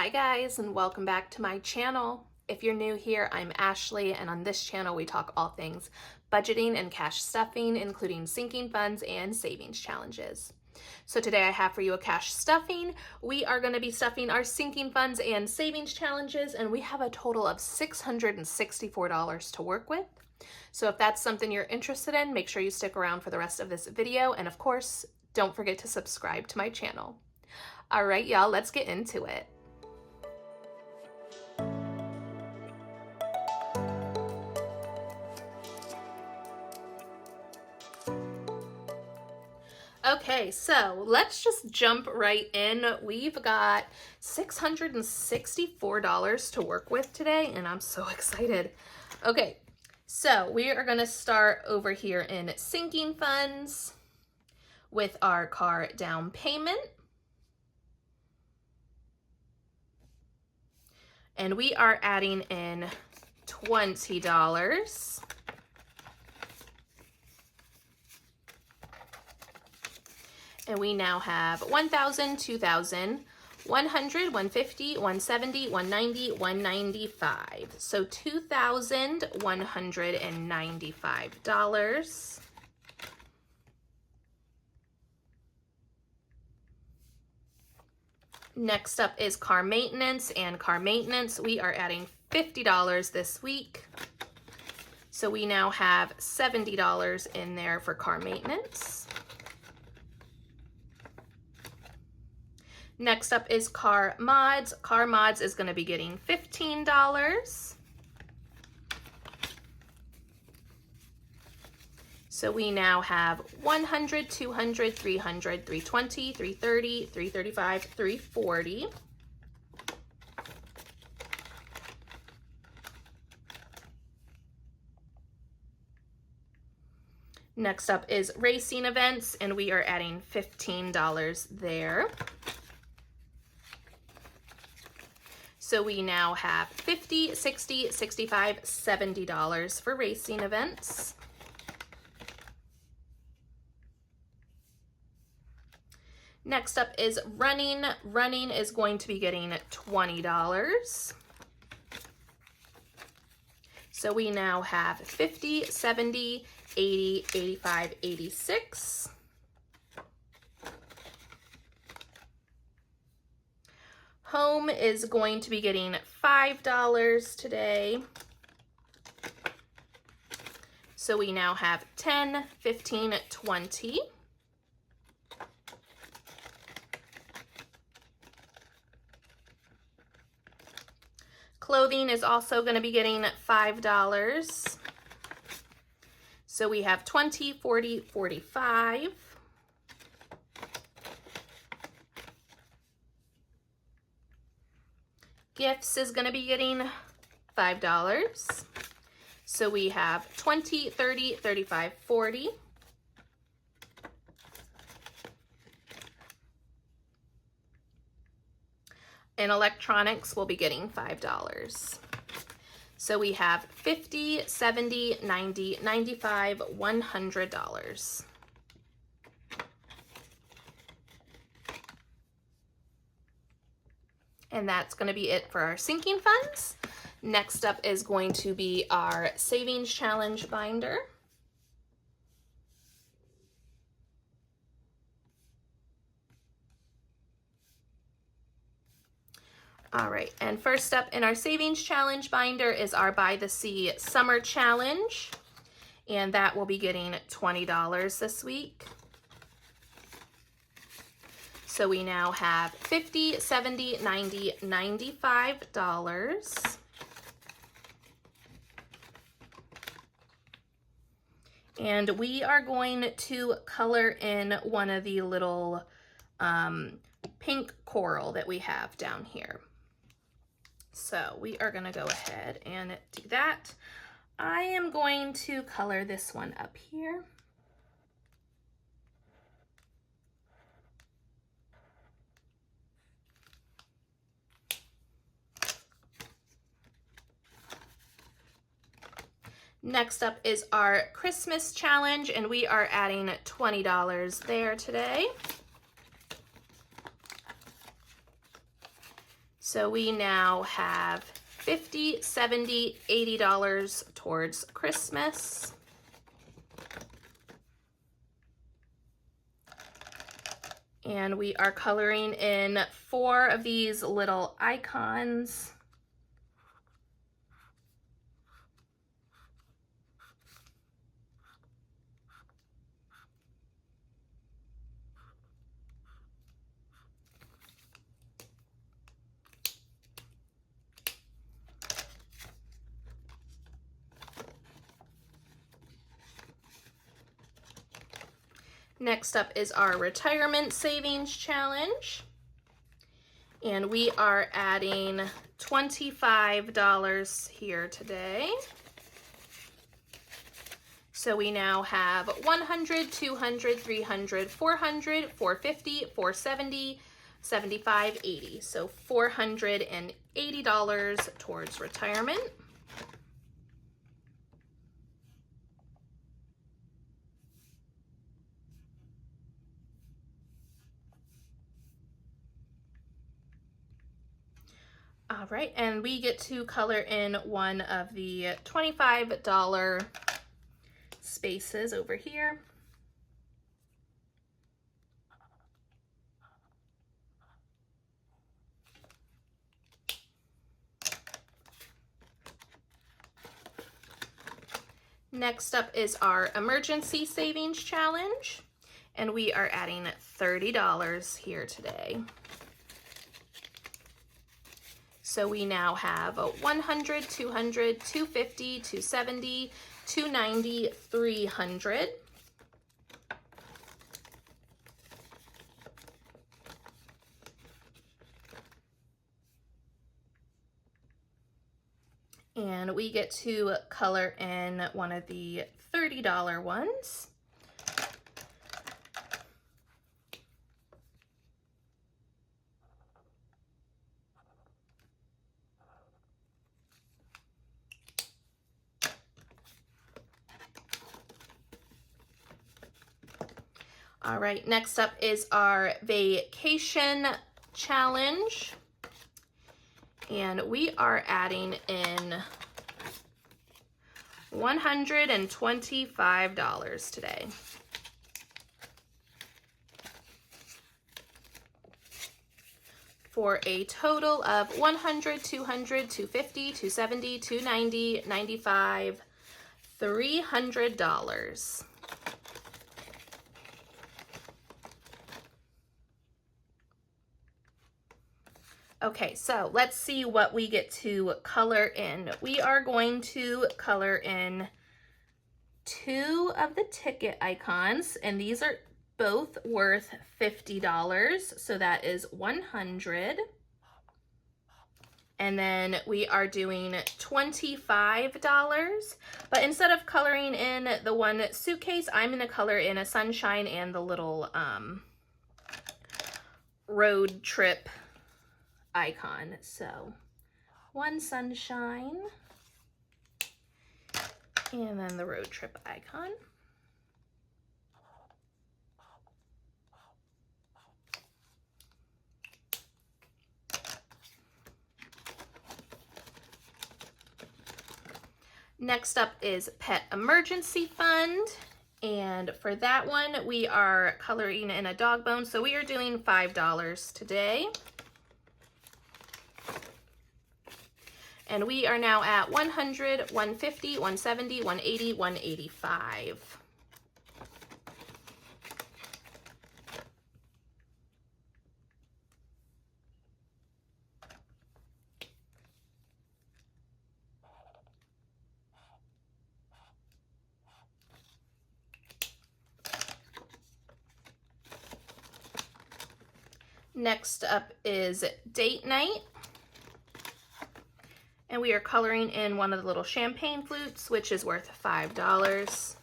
Hi guys, and welcome back to my channel. If you're new here, I'm Ashley, and on this channel we talk all things budgeting and cash stuffing, including sinking funds and savings challenges. So today I have for you a cash stuffing. We are going to be stuffing our sinking funds and savings challenges, and we have a total of $664 to work with. So if that's something you're interested in, make sure you stick around for the rest of this video, and of course, don't forget to subscribe to my channel. All right, y'all, let's get into it. Okay, so let's just jump right in. We've got $664 to work with today, and I'm so excited. Okay, so we are gonna start over here in sinking funds with our car down payment. And we are adding in $20. And we now have $1,000, $2,000, $100, $150, $170, $190, $195. So $2,195. Next up is car maintenance, and car maintenance, we are adding $50 this week. So we now have $70 in there for car maintenance. Next up is car mods. Car mods is going to be getting $15. So we now have $100, $200, $300, $320, $330, $335, $340. Next up is racing events, and we are adding $15 there. So we now have $50, $60, $65, $70 for racing events. Next up is running. Running is going to be getting $20. So we now have $50, $70, $80, $85, $86. Home is going to be getting $5 today. So we now have 10, 15, 20. Clothing is also going to be getting $5. So we have 20, 40, 45. Gifts is going to be getting $5. So we have 20, 30, 35, 40. And electronics will be getting $5. So we have 50, 70, 90, 95, $100. And that's going to be it for our sinking funds. Next up is going to be our savings challenge binder. All right, and first up in our savings challenge binder is our By the Sea Summer Challenge, and that will be getting $20 this week. So we now have $50, $70, $90, $95. And we are going to color in one of the little pink coral that we have down here. So we are going to go ahead and do that. I am going to color this one up here. Next up is our Christmas challenge, and we are adding $20 there today. So we now have $50, $70, $80 towards Christmas. And we are coloring in 4 of these little icons. Next up is our retirement savings challenge. And we are adding $25 here today. So we now have $100, $200, $300, $400, $450, $470, $75, $80. So $480 towards retirement. All right, and we get to color in one of the $25 spaces over here. Next up is our emergency savings challenge, and we are adding $30 here today. So we now have $100, $200, $250, $270, $290, $300. And we get to color in one of the $30 ones. All right, next up is our vacation challenge. And we are adding in $125 today. For a total of $100, $200, $250, $270, $290, $95, $300. Okay, so let's see what we get to color in. We are going to color in 2 of the ticket icons, and these are both worth $50, so that is $100. And then we are doing $25, but instead of coloring in the one suitcase, I'm gonna color in a sunshine and the little road trip icon. So 1 sunshine and then the road trip icon. Next up is Pet Emergency Fund. And for that one, we are coloring in a dog bone. So we are doing $5 today. And we are now at $100, $150, $170, $180, $185. Next up is date night. And we are coloring in one of the little champagne flutes, which is worth $5.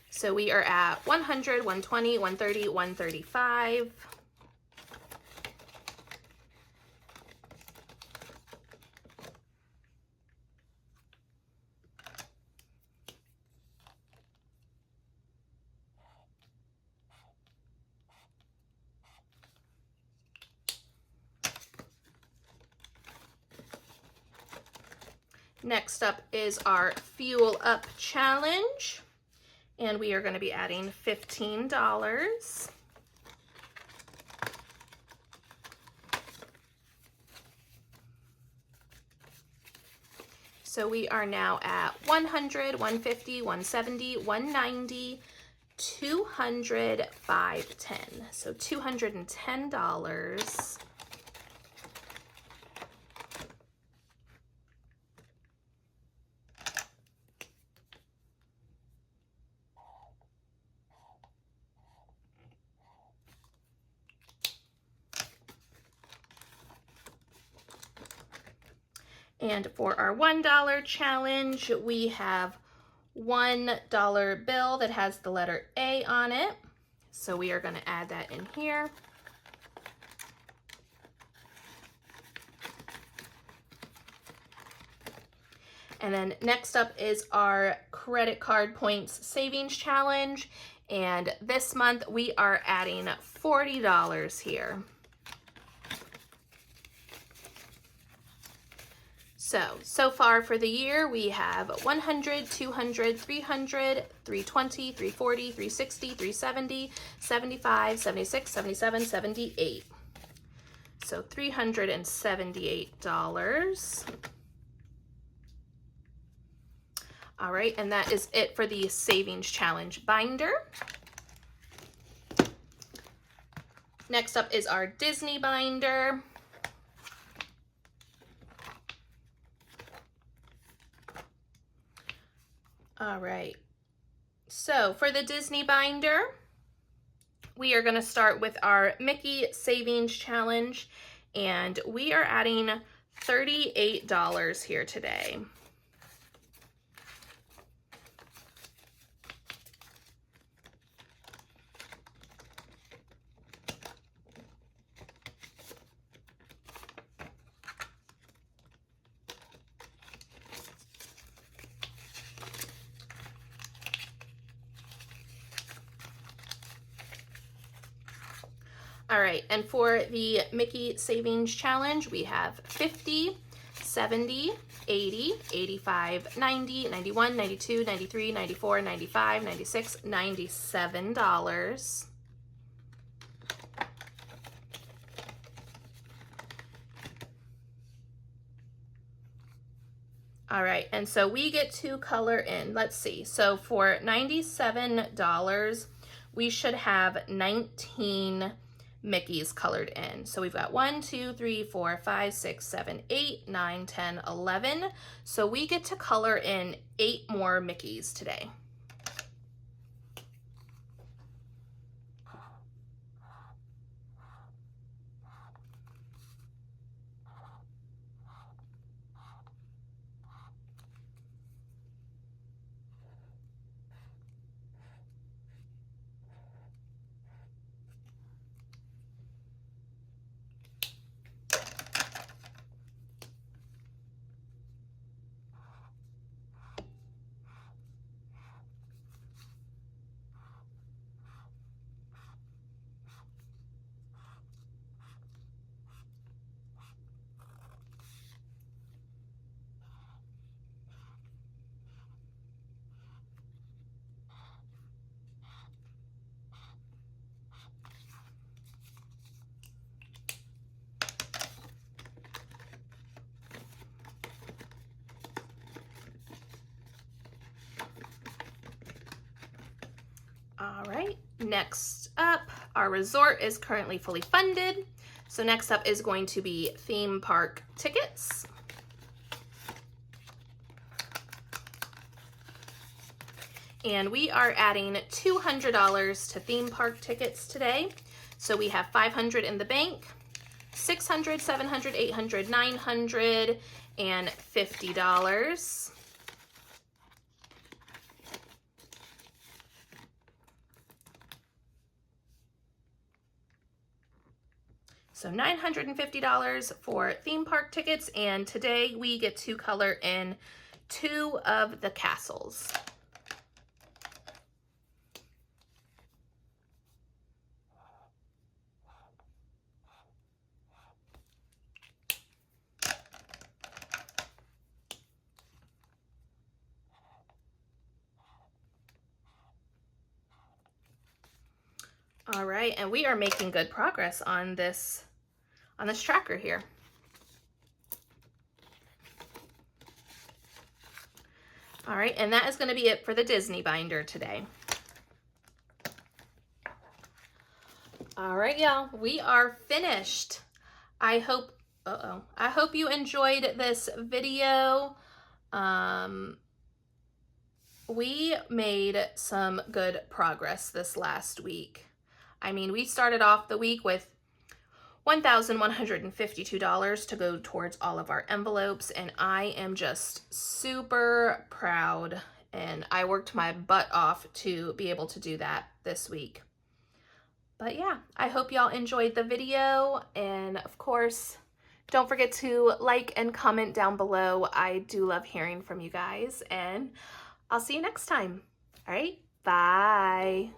So we are at $100, $120, $130, $135. Next up is our Fuel Up Challenge, and we are going to be adding $15. So we are now at 100, 150, 170, 190, 200, 510. So $210. And for our $1 challenge, we have $1 bill that has the letter A on it. So we are going to add that in here. And then next up is our credit card points savings challenge. And this month we are adding $40 here. So far for the year, we have 100, 200, 300, 320, 340, 360, 370, 75, 76, 77, 78. So $378. All right, and that is it for the savings challenge binder. Next up is our Disney binder. All right, so for the Disney binder, we are going to start with our Mickey Savings Challenge, and we are adding $38 here today. All right, and for the Mickey Savings Challenge, we have 50, 70, 80, 85, 90, 91, 92, 93, 94, 95, 96, $97. All right, and so we get to color in. Let's see. So for $97, we should have 19 Mickeys colored in. So we've got 1, 2, 3, 4, 5, 6, 7, 8, 9, 10, 11. So we get to color in 8 more Mickeys today. All right, next up, our resort is currently fully funded. So next up is going to be theme park tickets. And we are adding $200 to theme park tickets today. So we have $500 in the bank, $600, $700, $800, $900, and $50. So $950 for theme park tickets, and today we get to color in 2 of the castles. All right, and we are making good progress on this tracker here. All right, and that is going to be it for the Disney binder today. All right, y'all, we are finished. I hope you enjoyed this video. We made some good progress this last week. I mean, we started off the week with $1,152 to go towards all of our envelopes, and I am just super proud, and I worked my butt off to be able to do that this week. But yeah, I hope y'all enjoyed the video, and of course, don't forget to like and comment down below. I do love hearing from you guys, and I'll see you next time. All right, bye.